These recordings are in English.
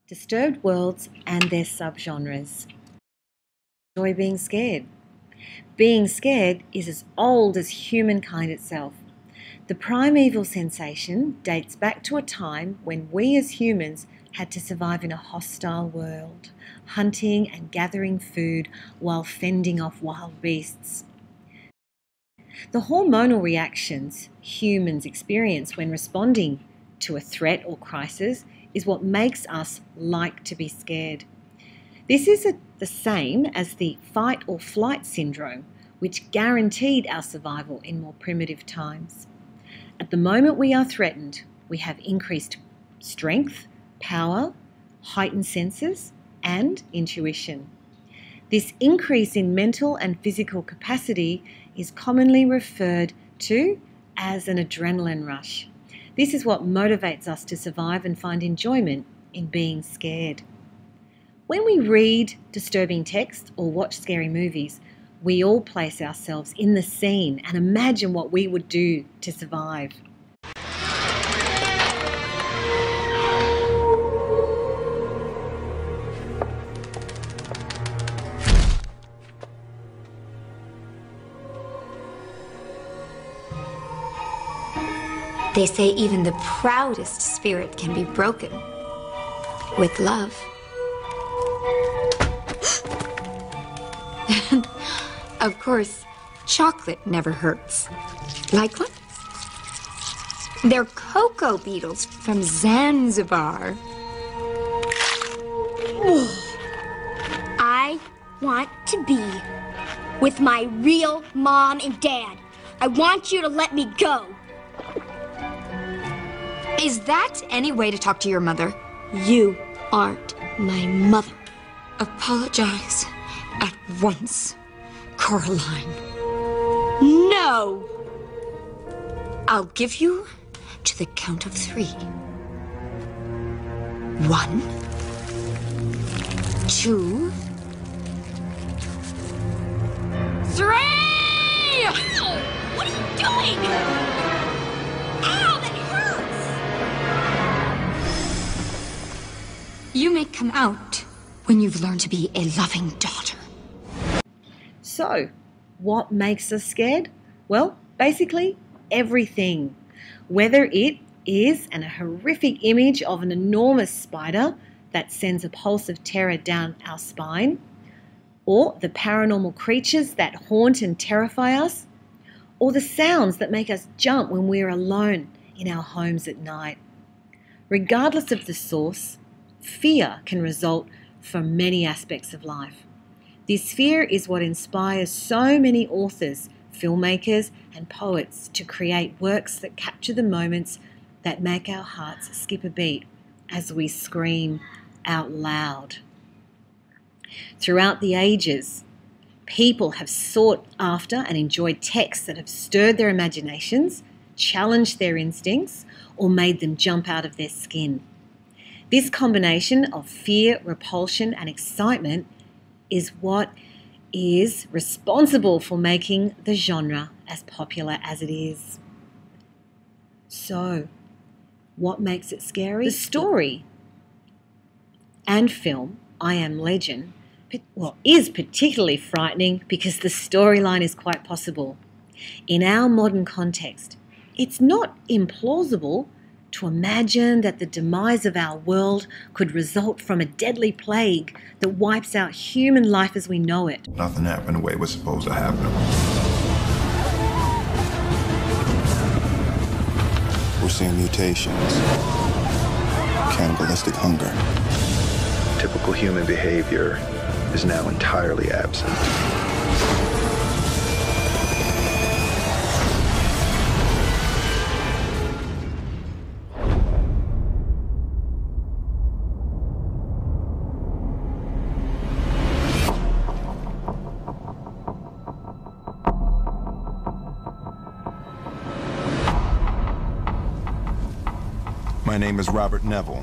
Disturbed worlds and their subgenres. Enjoy being scared. Being scared is as old as humankind itself. The primeval sensation dates back to a time when we as humans had to survive in a hostile world, hunting and gathering food while fending off wild beasts. The hormonal reactions humans experience when responding to a threat or crisis is what makes us like to be scared. This is the same as the fight or flight syndrome, which guaranteed our survival in more primitive times. At the moment we are threatened, we have increased strength, power, heightened senses, and intuition. This increase in mental and physical capacity is commonly referred to as an adrenaline rush. This is what motivates us to survive and find enjoyment in being scared. When we read disturbing text or watch scary movies, we all place ourselves in the scene and imagine what we would do to survive. They say even the proudest spirit can be broken with love. And, of course, chocolate never hurts. Like lemons. They're cocoa beetles from Zanzibar. I want to be with my real mom and dad. I want you to let me go. Is that any way to talk to your mother? You aren't my mother. Apologize at once, Coraline. No! I'll give you to the count of 3. 1, 2, 3! Ow! What are you doing? Ow, that hurts! You may come out when you've learned to be a loving daughter. So, what makes us scared? Well, basically everything. Whether it is a horrific image of an enormous spider that sends a pulse of terror down our spine, or the paranormal creatures that haunt and terrify us, or the sounds that make us jump when we're alone in our homes at night. Regardless of the source, fear can result from many aspects of life. This fear is what inspires so many authors, filmmakers, and poets to create works that capture the moments that make our hearts skip a beat as we scream out loud. Throughout the ages, people have sought after and enjoyed texts that have stirred their imaginations, challenged their instincts, or made them jump out of their skin. This combination of fear, repulsion, and excitement is what is responsible for making the genre as popular as it is. So, what makes it scary? The story and film, I Am Legend, is particularly frightening because the storyline is quite possible. In our modern context, it's not implausible to imagine that the demise of our world could result from a deadly plague that wipes out human life as we know it. Nothing happened the way it was supposed to happen. We're seeing mutations, cannibalistic hunger. Typical human behavior is now entirely absent. My name is Robert Neville.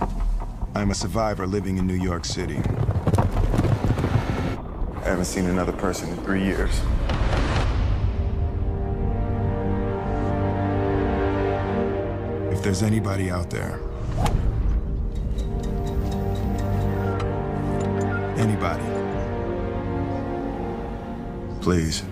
I'm a survivor living in New York City. I haven't seen another person in 3 years. If there's anybody out there Anybody. Please.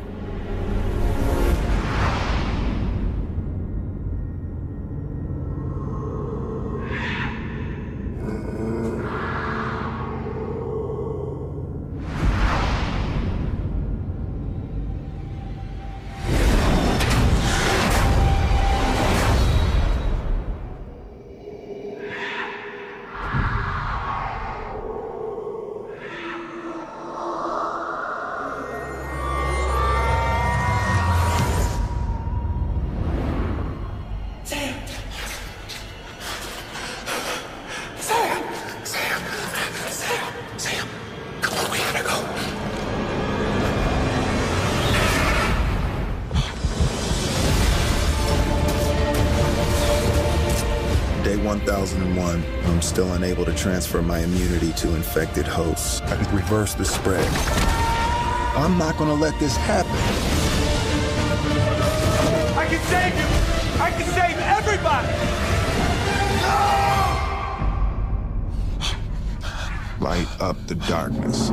Day 1001, I'm still unable to transfer my immunity to infected hosts. I can reverse the spread. I'm not gonna let this happen. I can save you! I can save everybody! No! Light up the darkness.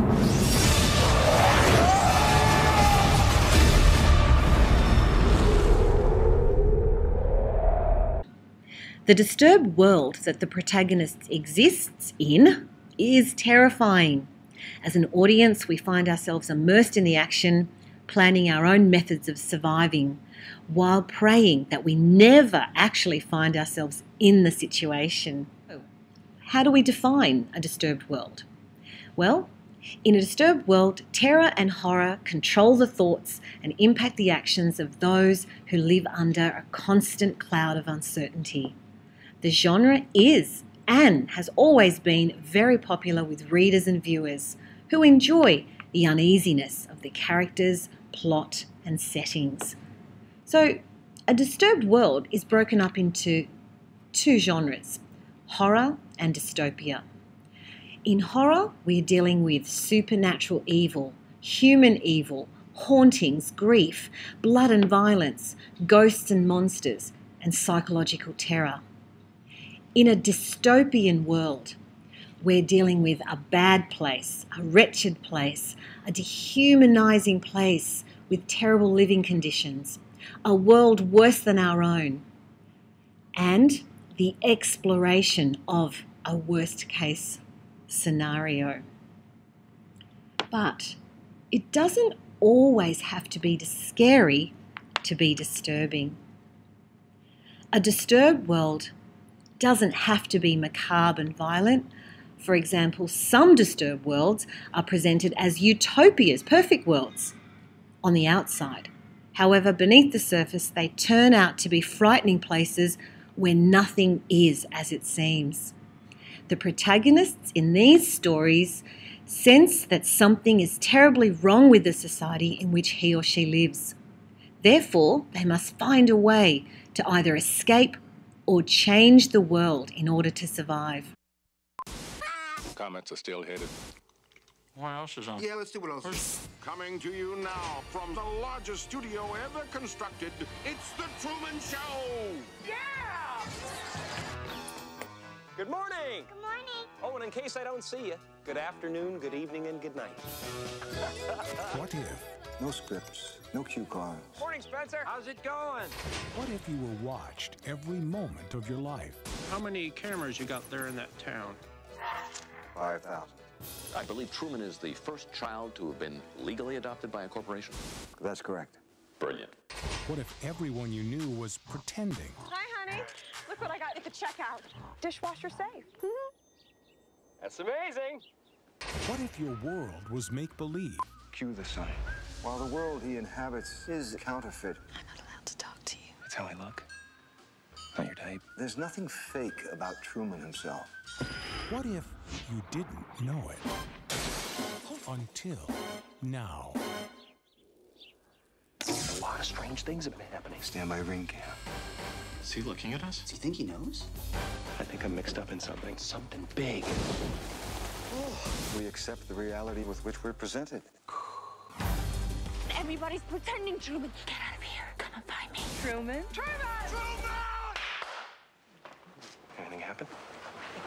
The disturbed world that the protagonist exists in is terrifying. As an audience, we find ourselves immersed in the action, planning our own methods of surviving, while praying that we never actually find ourselves in the situation. How do we define a disturbed world? Well, in a disturbed world, terror and horror control the thoughts and impact the actions of those who live under a constant cloud of uncertainty. The genre is and has always been very popular with readers and viewers who enjoy the uneasiness of the characters, plot, and settings. So, a disturbed world is broken up into two genres, horror and dystopia. In horror, we're dealing with supernatural evil, human evil, hauntings, grief, blood and violence, ghosts and monsters, and psychological terror. In a dystopian world, we're dealing with a bad place, a wretched place, a dehumanizing place with terrible living conditions, a world worse than our own, and the exploration of a worst-case scenario. But it doesn't always have to be scary to be disturbing. A disturbed world doesn't have to be macabre and violent. For example, some disturbed worlds are presented as utopias, perfect worlds, on the outside. However, beneath the surface, they turn out to be frightening places where nothing is as it seems. The protagonists in these stories sense that something is terribly wrong with the society in which he or she lives. Therefore, they must find a way to either escape or change the world in order to survive. Comments are still headed. What else is on? Yeah, let's see what else is. Coming to you now from the largest studio ever constructed, it's The Truman Show! Yeah! Good morning! Good morning. Oh, and in case I don't see you, good afternoon, good evening, and good night. What if? No scripts, no cue cards. Morning, Spencer. How's it going? What if you were watched every moment of your life? How many cameras you got there in that town? 5,000. I believe Truman is the first child to have been legally adopted by a corporation. That's correct. Brilliant. What if everyone you knew was pretending? Hi, honey. Look what I got at the checkout. Dishwasher safe. That's amazing. What if your world was make-believe? Cue the sign. While the world he inhabits is counterfeit. I'm not allowed to talk to you. That's how I look. Not your type. There's nothing fake about Truman himself. What if you didn't know it? Until now. A lot of strange things have been happening. Stand by ring cam. Is he looking at us? Does he think he knows? I think I'm mixed up in something. Something big. We accept the reality with which we're presented. Everybody's pretending, Truman. Get out of here. Come and find me. Truman? Truman! Truman! Anything happen?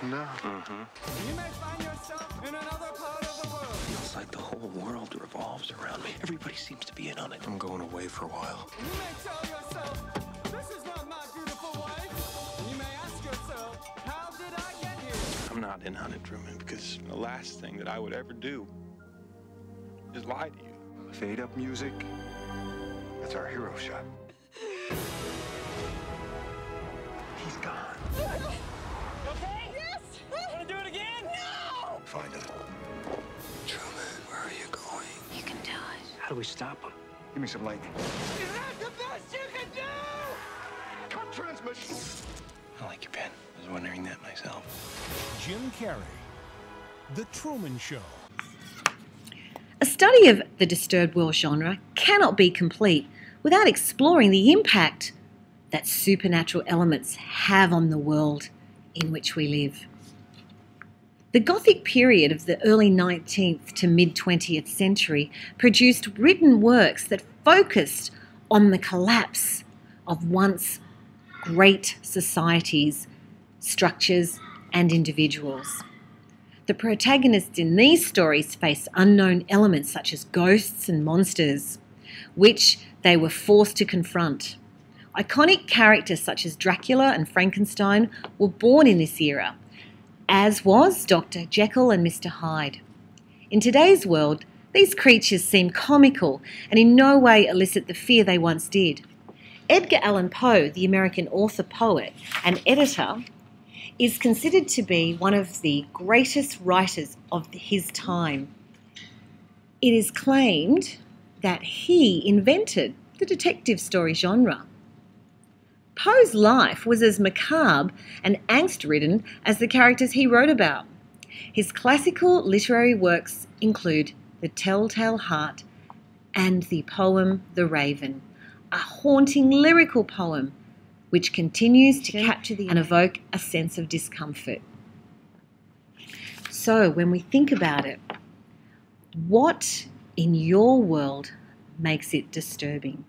No. Mm-hmm. You may find yourself in another part of the world. revolves around me. Everybody seems to be in on it. I'm going away for a while. You may tell yourself, this is not my beautiful wife. And you may ask yourself, how did I get here? I'm not in on it, Truman, because the last thing that I would ever do is lie to you. Fade up music. That's our hero shot. He's gone. Okay? Yes! Want to do it again? No! Find him. Truman, where are you going? You can do it. How do we stop him? Give me some lightning. Is that the best you can do? Cut transmission. I like your pen. I was wondering that myself. Jim Carrey, The Truman Show. A study of the disturbed world genre cannot be complete without exploring the impact that supernatural elements have on the world in which we live. The Gothic period of the early 19th to mid-20th century produced written works that focused on the collapse of once great societies, structures, and individuals. The protagonists in these stories faced unknown elements such as ghosts and monsters, which they were forced to confront. Iconic characters such as Dracula and Frankenstein were born in this era, as was Dr. Jekyll and Mr. Hyde. In today's world, these creatures seem comical and in no way elicit the fear they once did. Edgar Allan Poe, the American author, poet, and editor, is considered to be one of the greatest writers of his time. It is claimed that he invented the detective story genre. Poe's life was as macabre and angst-ridden as the characters he wrote about. His classical literary works include The Telltale Heart and the poem The Raven, a haunting lyrical poem which continues to capture and evoke a sense of discomfort. So when we think about it, what in your world makes it disturbing?